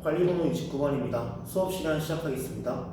관리번호 69번입니다. 수업 시간 시작하겠습니다.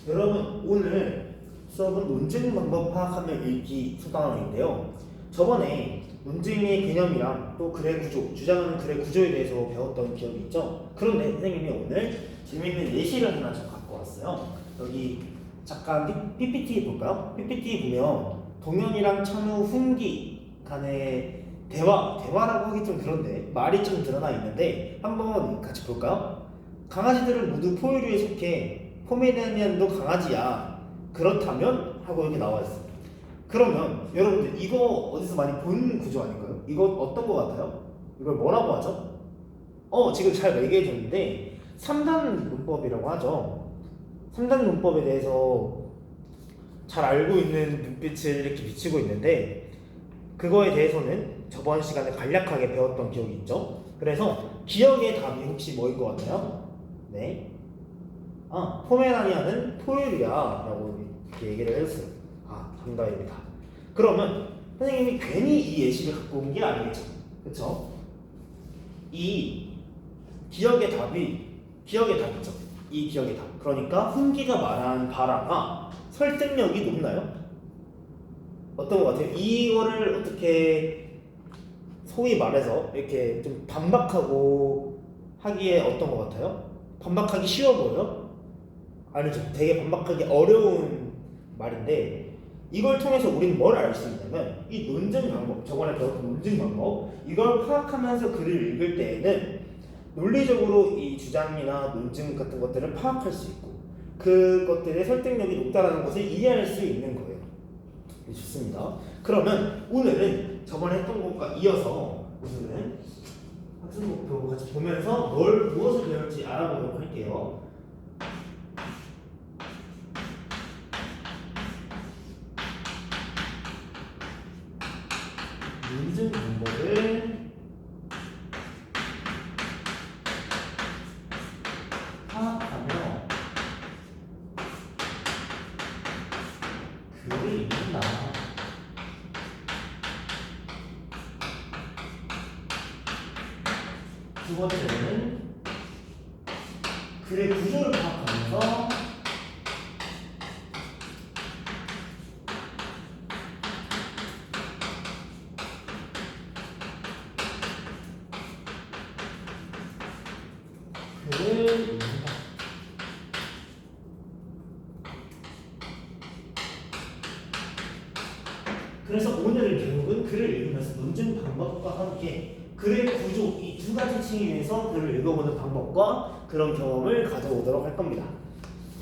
여러분, 오늘 수업은 논증 방법 파악하며 읽기 수강하는데요. 저번에 논증의 개념이랑 또 글의 구조, 주장하는 글의 구조에 대해서 배웠던 기억이 있죠? 그런데 선생님이 오늘 재밌는 예시를 하나 좀 갖고 왔어요. 여기 잠깐 PPT 볼까요? PPT 보면 동현이랑 찬우, 훈기 간의 대화라고 하기 좀 그런데 말이 좀 드러나 있는데 한번 같이 볼까요? 강아지들은 모두 포유류에 속해 포메라니안도 강아지야. 그렇다면? 하고 이렇게 나와 있어요. 그러면 여러분들 이거 어디서 많이 본 구조 아닌가요? 이거 어떤 거 같아요? 이걸 뭐라고 하죠? 지금 잘 얘기해 줬는데 3단 문법이라고 하죠. 3단 문법에 대해서 잘 알고 있는 눈빛을 이렇게 비치고 있는데 그거에 대해서는 저번 시간에 간략하게 배웠던 기억이 있죠. 그래서 기억의 답이 혹시 뭐일 것 같나요? 네. 포메라니안은 포유류야 라고 이렇게 얘기를 해줬어요. 정답입니다. 그러면 선생님이 괜히 이 예시를 갖고 온 게 아니겠죠. 그쵸? 이 기억의 답이죠. 이 기억의 답. 그러니까 훈기가 말한 바라가 설득력이 높나요? 어떤 것 같아요? 이거를 어떻게 소위 말해서 이렇게 좀 반박하고 하기에 어떤 것 같아요? 반박하기 쉬워 보여요? 아니죠. 되게 반박하기 어려운 말인데 이걸 통해서 우리는 뭘 알 수 있냐면 이 논증 방법, 저번에 배웠던 논증 방법 이걸 파악하면서 글을 읽을 때에는 논리적으로 이 주장이나 논증 같은 것들을 파악할 수 있고 그것들의 설득력이 높다는 것을 이해할 수 있는 거예요. 좋습니다. 그러면 오늘은 저번에 했던 것과 이어서 오늘은 학습 목표 같이 보면서 무엇을 배울지 알아보도록 할게요. 논증 방법을 파악하며 글을 읽는다. 두 번째는 글의 구조를 파악하면서 글을 읽는다. 그래서 오늘은 결국은 글을 읽으면서 논증 방법과 함께 글의 구조 이 두 가지 층위에서 글을 읽어보는 방법과 그런 경험을 가져오도록 할 겁니다.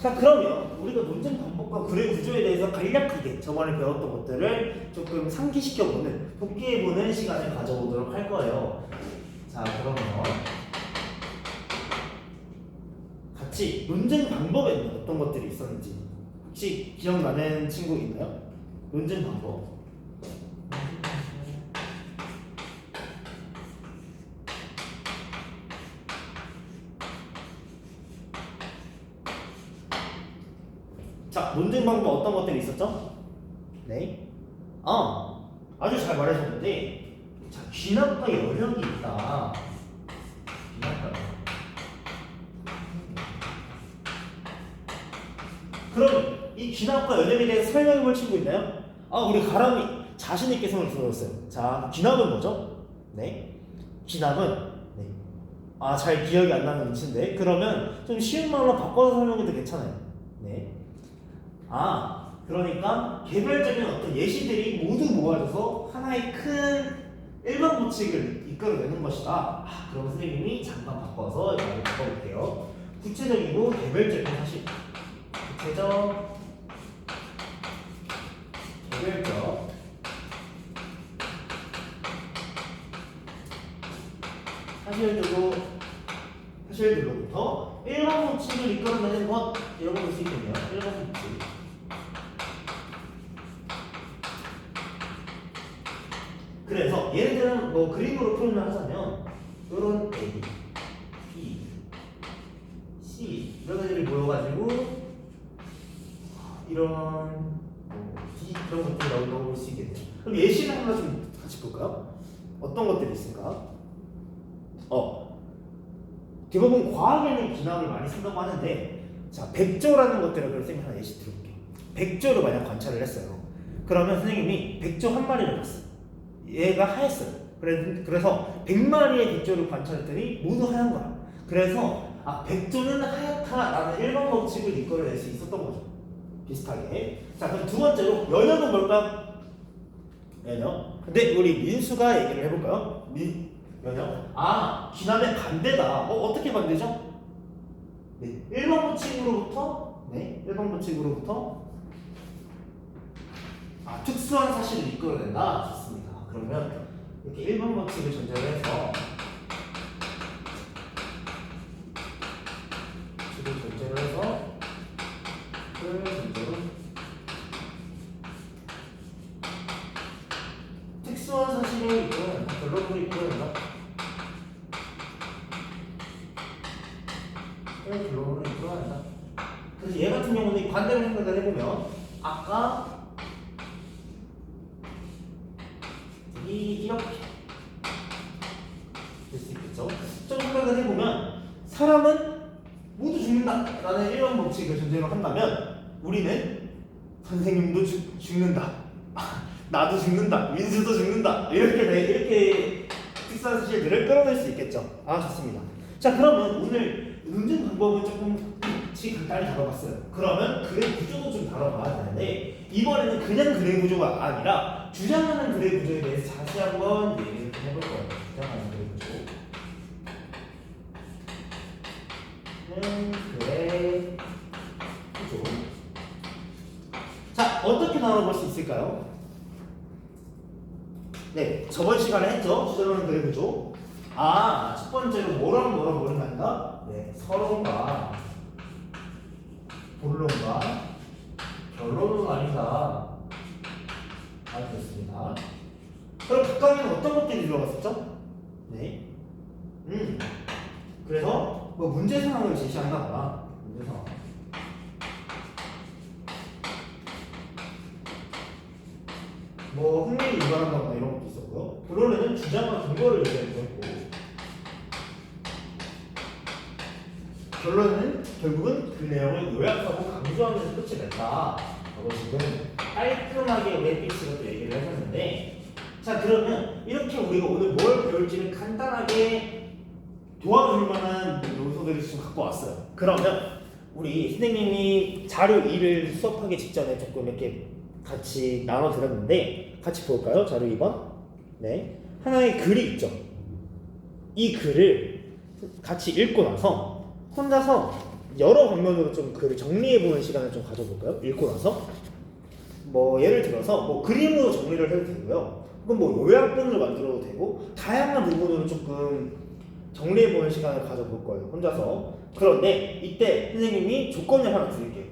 자, 그러면 우리가 논증 방법과 글의 구조에 대해서 간략하게 저번에 배웠던 것들을 조금 상기시켜보는 복기해보는 시간을 가져보도록 할 거예요. 자, 그러면 같이 논증 방법에는 어떤 것들이 있었는지 혹시 기억나는 친구 있나요? 논증 방법. 자, 논증 방법 어떤 것들이 있었죠? 네. 아주 잘 말해줬는데, 자, 귀납과 여력이 있다. 귀납과. 그럼 이 귀납과 여력에 대해서 설명해 볼 친구 있나요? 우리 가람이 자신 있게 손을 들어줬어요. 자, 귀납은 뭐죠? 네. 귀납은 네. 잘 기억이 안 나는 위치인데 그러면 좀 쉬운 말로 바꿔서 설명해도 괜찮아요. 네. 그러니까 개별적인 어떤 예시들이 모두 모아져서 하나의 큰 일반 법칙을 이끌어내는 것이다. 그럼 선생님이 잠깐 바꿔서 이렇게 바꿔볼게요. 구체적이고 개별적인 사실. 구체적, 개별적. 사실들로부터 일반 법칙을 이끌어내는 것 이런 거 볼 수 있겠네요. 일반 법칙. 그래서 얘네들은 뭐 그림으로 표현을 하자면 이런 A, B, C 이런 애들이 모여가지고 이런 D 이런 것들을 넣어볼 수 있겠네요. 그럼 예시를 하나 좀 같이 볼까요? 어떤 것들이 있을까? 대부분 과학에는 기나을 많이 쓴다고 하는데, 자, 백조라는 것들을 그럼 쌤이 하나 예시 들어볼게요. 백조를 만약 관찰을 했어요. 그러면 선생님이 백조 한 마리를 봤어요. 얘가 하였어요. 그래서 100마리의 백조를 관찰했더니 모두 하얀 거야. 그래서 백조는 하얗다라는 일반 법칙을 이끌어낼 수 있었던 거죠. 비슷하게. 자, 그럼 두 번째로 연역은 뭘까? 연역. 근데 우리 민수가 얘기를 해볼까요? 연역. 기남의 반대다. 어떻게 반대죠? 네, 1번 법칙으로부터 특수한 사실을 이끌어낸다. 좋습니다. 그러면 이렇게 1번 법칙을 전제로 해서 특수한 사실을 이끌어낸다. 결론을 이끌어낸다. 결론을 이끌어낸다. 그래서 얘 같은 경우는 반대로 생각을 해보면 아까 이렇게 될 수 있겠죠. 좀 생각을 해보면 사람은 모두 죽는다 라는 1번 법칙을 전제로 한다면 우리는 선생님도 죽는다, 나도 죽는다, 민수도 죽는다, 이렇게 특수한 사실들을 끌어낼 수 있겠죠. 좋습니다. 자, 그러면 오늘 논증 방법은 조금씩 간단히 다뤄봤어요. 그러면 그래 구조도 좀 다뤄봐야 되는데, 이번에는 그냥 그래 구조가 아니라 주장하는 그래 구조에 대해서 다시 한번 얘기를 좀 해볼 거예요. 주장하는 그래 구조. 그래 구조. 자, 어떻게 나눠볼 수 있을까요? 네, 저번 시간에 했죠. 주장하는 그래 구조. 첫 번째로 뭐랑 아닌가? 네, 서론과 본론과 결론은 아니다. 알겠습니다. 그럼 각각에는 어떤 것들이 들어갔었죠? 네. 그래서 문제 상황을 제시한다 거나 문제 상황. 흥미를 유발한다거나 이런 것도 있었고요. 본론에는 주장과 근거를 얘기하기도 했고, 결론은 결국은 그 내용을 요약하고 강조하면서 끝이 냈다. 라고 지금 깔끔하게 웹피스로 얘기를 해줬는데, 자, 그러면 이렇게 우리가 오늘 뭘 배울지를 간단하게 도와줄 만한 요소들을 지금 갖고 왔어요. 그러면 우리 선생님이 자료 2를 수업하기 직전에 조금 이렇게 같이 나눠드렸는데 같이 볼까요? 자료 2번. 네, 하나의 글이 있죠. 이 글을 같이 읽고 나서 혼자서 여러 방면으로 좀 글을 정리해보는 시간을 좀 가져볼까요? 읽고 나서 예를 들어서 그림으로 정리를 해도 되고요, 혹은 요약본을 만들어도 되고, 다양한 부분으로 조금 정리해보는 시간을 가져볼 거예요, 혼자서. 그런데 이때 선생님이 조건을 하나 드릴게요.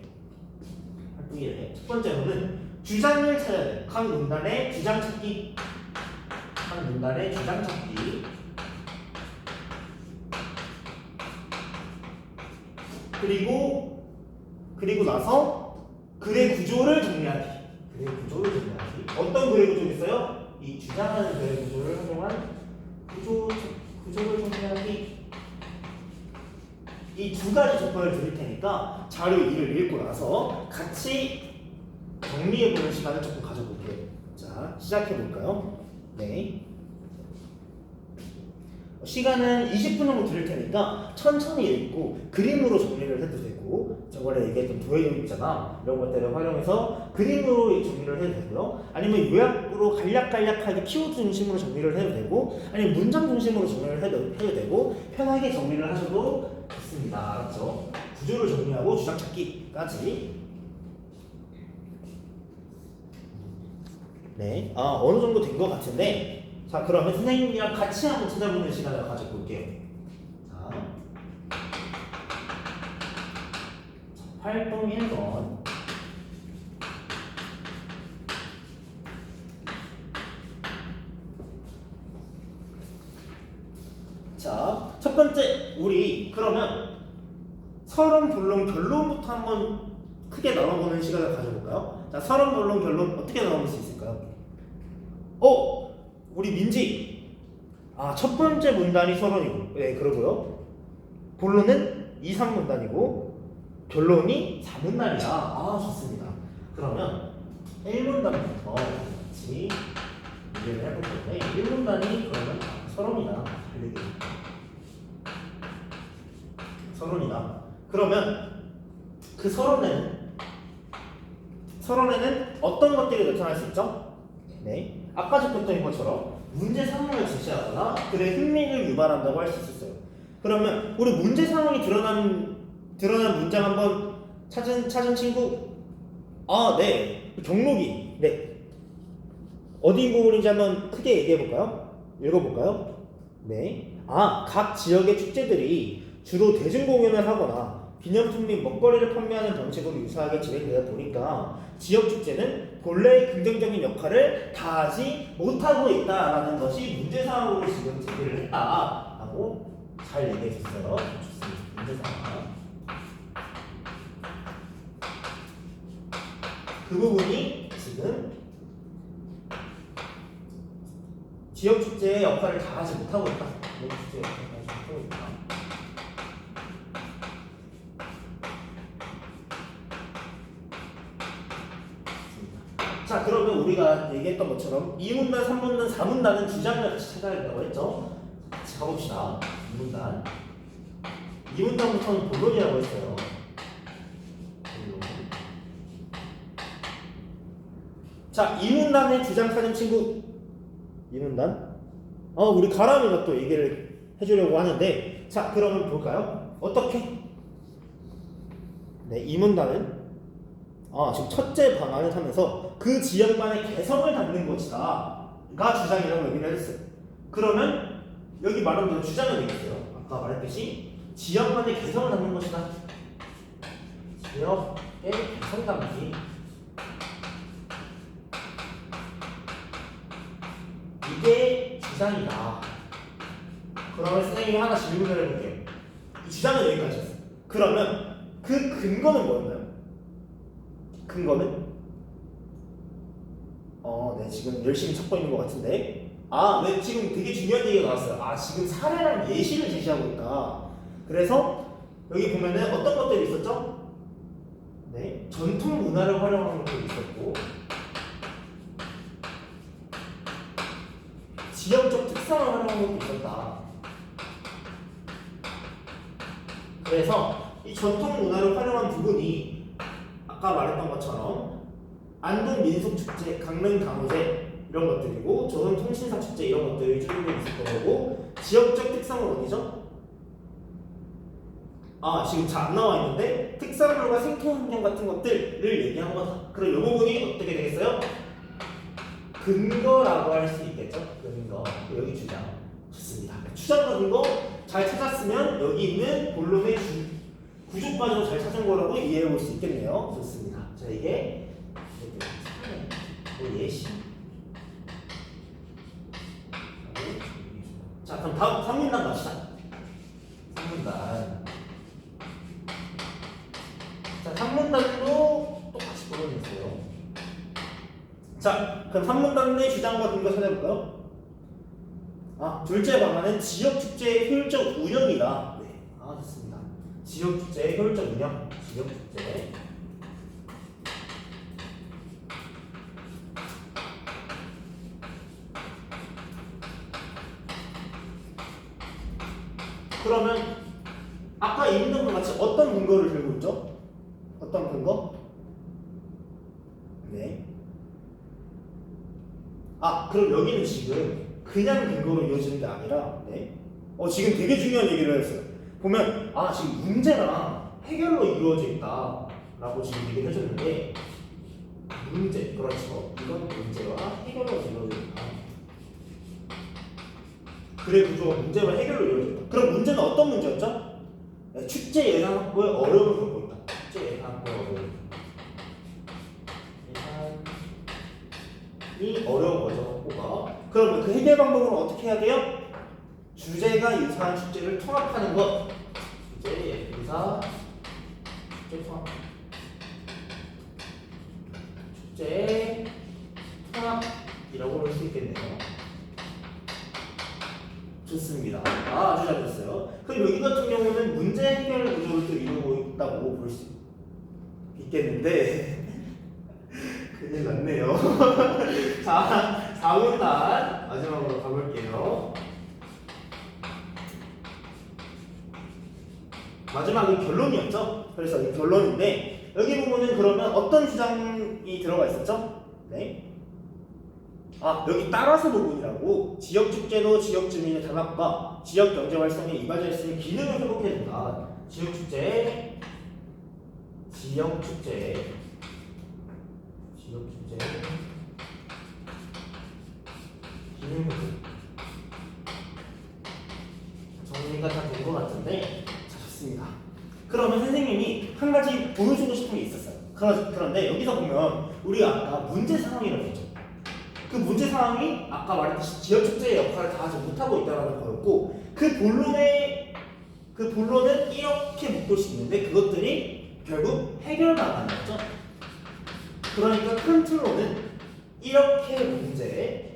첫 번째로는 주장을 찾아야 돼요. 각 문단의 주장 찾기. 그리고 나서 글의 구조를 정리하기. 어떤 글의 구조가 있어요? 이 주장하는 글의 구조를 활용한 구조를 정리하기. 이 두 가지 조건을 드릴 테니까 자료 2를 읽고 나서 같이 정리해보는 시간을 조금 가져볼게요. 자, 시작해볼까요? 네. 시간은 20분 정도 드릴 테니까 천천히 읽고 그림으로 정리를 해도 되고, 저번에 얘기했던 도형 있잖아, 이런 것들을 활용해서 그림으로 정리를 해도 되고요, 아니면 요약으로 간략하게 키워드 중심으로 정리를 해도 되고, 아니면 문장 중심으로 정리를 해도 되고, 편하게 정리를 하셔도 좋습니다. 알았죠? 구조를 정리하고 주장 찾기까지. 네, 어느 정도 된 것 같은데, 자, 그러면 선생님이랑 같이 한번 찾아보는 시간을 가져볼게요. 자, 활동 1번. 자, 첫 번째, 우리 그러면 서론, 본론, 결론부터 한번 크게 나눠보는 시간을 가져볼까요? 자, 서론, 본론, 결론 어떻게 나눠볼 수 있을까요? 우리 민지. 첫 번째 문단이 서론이고, 네, 그러고요. 본론은 2, 3문단이고 결론이 4문단이다. 아, 좋습니다. 그러면 1문단부터 같이 얘기를 해볼 건데 1문단이 그러면 서론이다. 서론이다. 그러면 그 서론에는 어떤 것들이 나타날 수 있죠? 네, 아까 접했던 것처럼 문제 상황을 제시하거나 글의 흥미를 유발한다고 할 수 있었어요. 그러면 우리 문제 상황이 드러난 문장 한번 찾은 친구? 아, 네, 경록이. 네, 어디 부분인지 한번 크게 얘기해 볼까요? 읽어볼까요? 네, 각 지역의 축제들이 주로 대중공연을 하거나 기념품 및 먹거리를 판매하는 방식으로 유사하게 진행되다 보니까 지역 축제는 본래의 긍정적인 역할을 다하지 못하고 있다라는 것이 문제상으로 지금 제기를 했다라고 잘 얘기해 줬어요. 좋습니다. 문제상. 그 부분이 지금 지역 축제의 역할을 다하지 못하고 있다. 지역 축제의 역할을 다하지 못하고 있다. 자, 그러면 우리가 얘기했던 것처럼 2문단, 3문단, 4문단은 주장을 같이 찾아야 된다고 했죠? 같이 가봅시다. 2문단. 2문단부터는 본론이라고 했어요. 본론. 자, 2문단의 주장 찾은 친구. 2문단. 우리 가람이가 또 얘기를 해주려고 하는데, 자, 그러면 볼까요? 어떻게? 네, 2문단은 지금 첫째 방안을 하면서 그 지역만의 개성을 담는 것이다 가 주장이라고 얘기를 했어요. 그러면 여기 말한 대로 주장을 얘기했어요. 아까 말했듯이 지역만의 개성을 담는 것이다. 지역의 개성 담기. 이게 주장이다. 그러면 선생님이 하나 질문을 해볼게요. 이 주장은 여기까지였어요. 그러면 그 근거는 뭐였나요? 근거는? 네, 지금 열심히 찾고 있는 것 같은데. 네, 지금 되게 중요한 얘기가 나왔어요. 지금 사례랑 예시를 제시하고 있다. 그래서 여기 보면은 어떤 것들이 있었죠? 네, 전통 문화를 활용하는 것도 있었고, 지역적 특성을 활용하는 것도 있었다. 그래서 이 전통 문화를 활용한 부분이 아까 말했던 것처럼 안동 민속축제, 강릉 강호제 이런 것들이고 조선 통신사 축제 이런 것들이 쭉 있을 거고 지역적 특성은 어디죠? 지금 잘 안 나와 있는데 특산물과 생태 환경 같은 것들을 얘기한 거다. 그럼 이 부분이 어떻게 되겠어요? 근거라고 할 수 있겠죠? 근거. 여기 주장. 좋습니다. 추정과 근거 잘 찾았으면 여기 있는 본론의 구조까지도 잘 찾은 거라고 이해해 볼 수 있겠네요. 좋습니다. 자, 이게 예시. 자, 그럼 다음 3문단 갑시다. 3문단. 자, 3문단도 똑같이 보여주세요. 자, 그럼 3문단 내 주장과 근거 찾아볼까요? 둘째 방안은 지역 축제의 효율적 운영이다. 네, 좋습니다. 지역 축제의 효율적 운영. 지역 축제. 그러면 아까 있는 것 같이 어떤 근거를 들고 있죠? 어떤 근거? 네. 그럼 여기는 지금 그냥 근거로 이어지는 게 아니라, 네. 지금 되게 중요한 얘기를 했어요. 보면 지금 문제랑 해결로 이루어져 있다라고 지금 얘기를 해줬는데 문제, 그렇죠. 이건 문제와 해결로 이루어져 있다. 글의 구조가 문제와 해결로 이루어져 있다. 그럼 문제는 어떤 문제였죠? 네, 축제 예산 확보에 어려움을 겪고 있다. 축제 예산 확보에 어려움. 예산이 어려운 거죠, 확보가. 그러면 그 해결 방법은 어떻게 해야 돼요? 주제가 유사한 축제를 통합하는 것. 주제 유사 축제 통합. 축제 통합이라고 할 수 있겠네요. 좋습니다. 아주 잘했어요. 그럼 여기 같은 경우는 문제 해결 구조를 또 이루고 있다고 볼 수 있겠는데 큰일 났네요. 자, 4문단 마지막으로 가볼게요. 마지막은 결론이었죠. 그래서 이 결론인데 여기 부분은 그러면 어떤 주장이 들어가 있었죠? 네. 아, 여기 따라서 부분이라고 지역축제도 지역주민의 단합과 지역경제활성에 이바지할 수 있는 기능을 회복해준다. 지역축제 기능 정리가 다 된 것 같은데 자, 좋습니다. 그러면 선생님이 한 가지 보여주고 싶은 게 있었어요. 그런데 여기서 보면 우리가 아까 문제 상황이라고 했죠. 그 문제 상황이 아까 말했듯이 지역축제의 역할을 다 하지 못하고 있다는 거였고 그 본론은 이렇게 묶을 수 있는데 그것들이 결국 해결방안이었죠. 그러니까 큰 틀로는 이렇게 문제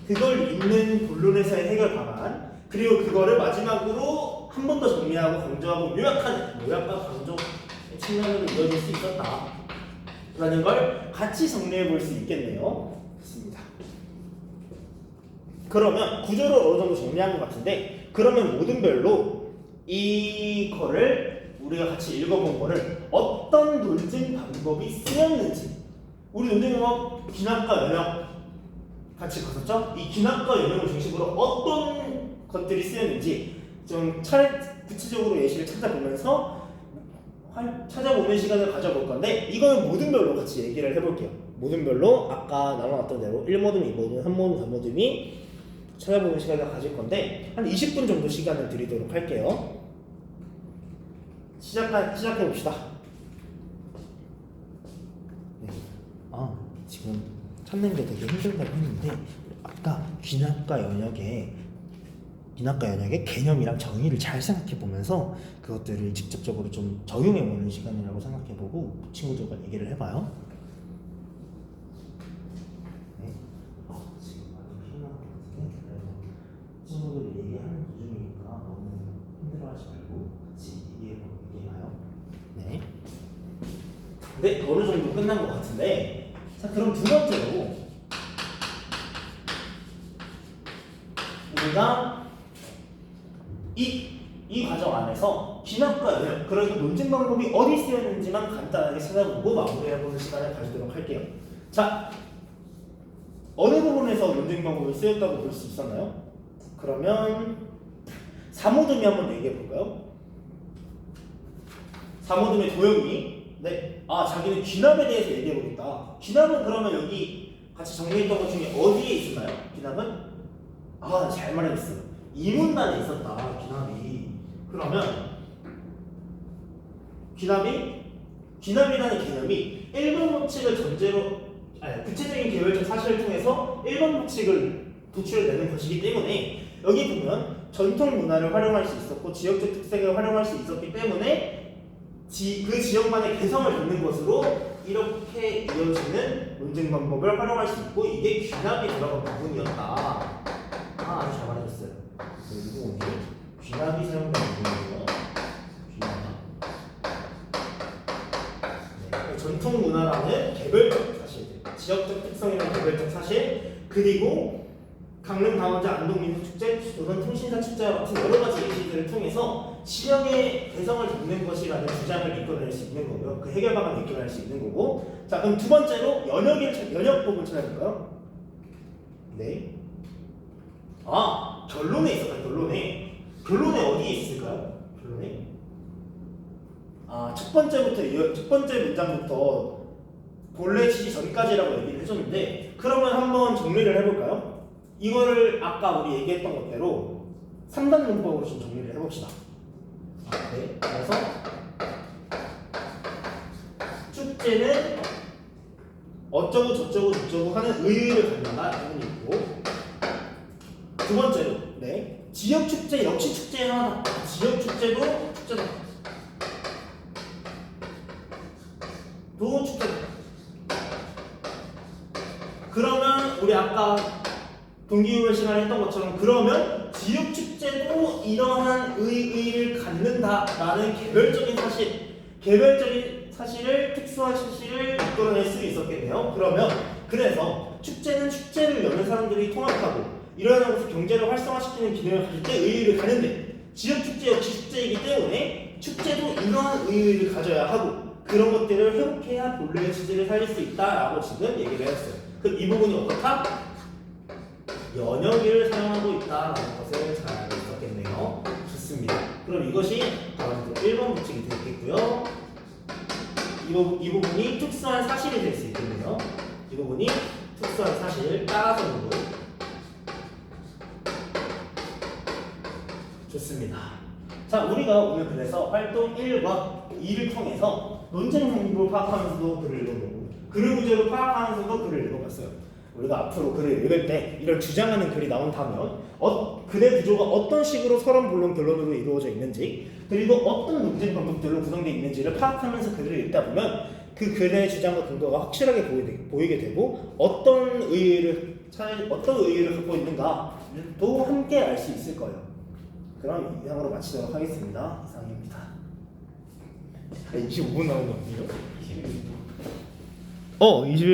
그걸 읽는 본론에서의 해결 방안 그리고 그거를 마지막으로 한 번 더 정리하고 강조하고 요약과 강조의 측면으로 이어질 수 있었다 라는 걸 같이 정리해 볼 수 있겠네요. 좋습니다. 그러면 구조를 어느 정도 정리한 것 같은데 그러면 모든 별로 이거를 우리가 같이 읽어본 거를 어떤 논증 방법이 쓰였는지 우리 논증 방법 기납과 연역 같이 봤었죠? 이 기납과 연역을 중심으로 어떤 것들이 쓰였는지 좀 구체적으로 예시를 찾아보면서 찾아보는 시간을 가져볼 건데 이거는 모든별로 같이 얘기를 해볼게요. 모든별로 아까 나눠놨던 대로 1모듬, 2모듬, 3모듬, 4모듬이 찾아보는 시간을 가질 건데 한 20분 정도 시간을 드리도록 할게요. 시작해 봅시다. 네. 지금 찾는 게 되게 힘들다고 했는데 아까 귀납과 연역의 개념이랑 정의를 잘 생각해 보면서 그것들을 직접적으로 좀 적용해 보는 시간이라고 생각해 보고 친구들과 얘기를 해봐요. 네. 지금 많이 피곤한 것 같은데 그래서 친구들이 얘기하는 도중이니까 너무 힘들어하지 말고 같이 얘기해봐요. 네. 네, 어느 정도 끝난 것 같은데 자 그럼 두 번째로 우리가 이 과정 안에서 기납과 연역, 그러니까 논증 방법이 어디 쓰였는지만 간단하게 찾아보고 마무리해보는 시간을 가지도록 할게요. 자, 어느 부분에서 논증 방법이 쓰였다고 볼 수 있었나요? 그러면 4모듬이 한번 얘기해볼까요? 4모듬의 도영이 네, 자기는 기납에 대해서 얘기해보겠다. 기납은 그러면 여기 같이 정리했던 것 중에 어디에 있었나요? 기납은? 잘 말해줬어요. 이문단에 있었다. 그러면 기납이라는 개념이 1번 법칙을 전제로 구체적인 계획적 사실을 통해서 1번 법칙을 도출해내는 것이기 때문에 여기 보면 전통 문화를 활용할 수 있었고 지역적 특색을 활용할 수 있었기 때문에 그 지역만의 개성을 갖는 것으로 이렇게 이어지는 논증 방법을 활용할 수 있고 이게 귀납이 들어간 부분이었다. 아주 잘 말해줬어요. 그리고 귀납이 사용된 부분이고요. 네, 전통 문화라는 개별적 사실들, 지역적 특성이라는 개별적 사실, 그리고 강릉 강원자 안동민속축제, 조선 통신사 축제와 같은 여러 가지 예시들을 통해서 지역의 개성을 담는 것이라는 주장을 이끌어낼 수 있는 거고요. 그 해결 방안을 이끌어낼 수 있는 거고. 자, 그럼 두 번째로 연역 부분 찾아볼까요? 네. 결론에 있었다. 결론에 어디에 있을까요? 결론에 첫 번째 문장부터 본래 취지 전까지라고 얘기를 해줬는데 그러면 한번 정리를 해볼까요? 이거를 아까 우리 얘기했던 것대로 3단 문법으로 좀 정리를 해봅시다. 네. 그래서 축제는 어쩌고 저쩌고 하는 의의를 갖는다 부분이 있고 두 번째로 네 지역 축제 역시 축제 하나 지역 축제도 축제다 또 축제다. 그러면 우리 아까 동기부여 시간에 했던 것처럼 그러면 지역축제도 이러한 의의를 갖는다라는 개별적인 사실을 특수한 실시를 이끌어낼 수 있었겠네요. 그러면 그래서 축제는 축제를 여는 사람들이 통합하고 이러한 곳에서 경제를 활성화시키는 기능을 가질 때 의의를 갖는데 지역축제 역시 축제이기 때문에 축제도 이러한 의의를 가져야 하고 그런 것들을 회복해야 본래의 취지를 살릴 수 있다라고 지금 얘기를 했어요. 그럼 이 부분이 어떻다? 연역을 사용하고 있다라는 것을 잘 알고 있었겠네요. 좋습니다. 그럼 이것이 바로 1번 법칙이 되겠고요. 이 부분이 특수한 사실이 될 수 있겠네요. 이 부분이 특수한 사실 따라서 부분. 좋습니다. 자, 우리가 오늘 그래서 활동 1과 2를 통해서 논쟁 방법을 파악하면서도 글을 읽어보고 글을 구조를 파악하면서도 글을 읽어봤어요. 우리가 앞으로 글을 읽을 때 이런 주장하는 글이 나온다면 글의 구조가 어떤 식으로 서론, 본론, 결론으로 이루어져 있는지 그리고 어떤 논쟁 방법들로 구성되어 있는지를 파악하면서 글을 읽다 보면 그 글의 주장과 근거가 확실하게 보이게 되고 어떤 의의를 갖고 있는가도 함께 알 수 있을 거예요. 그럼 이상으로 마치도록 하겠습니다. 이상입니다. 25분 나온 거 아니에요? 21분. 21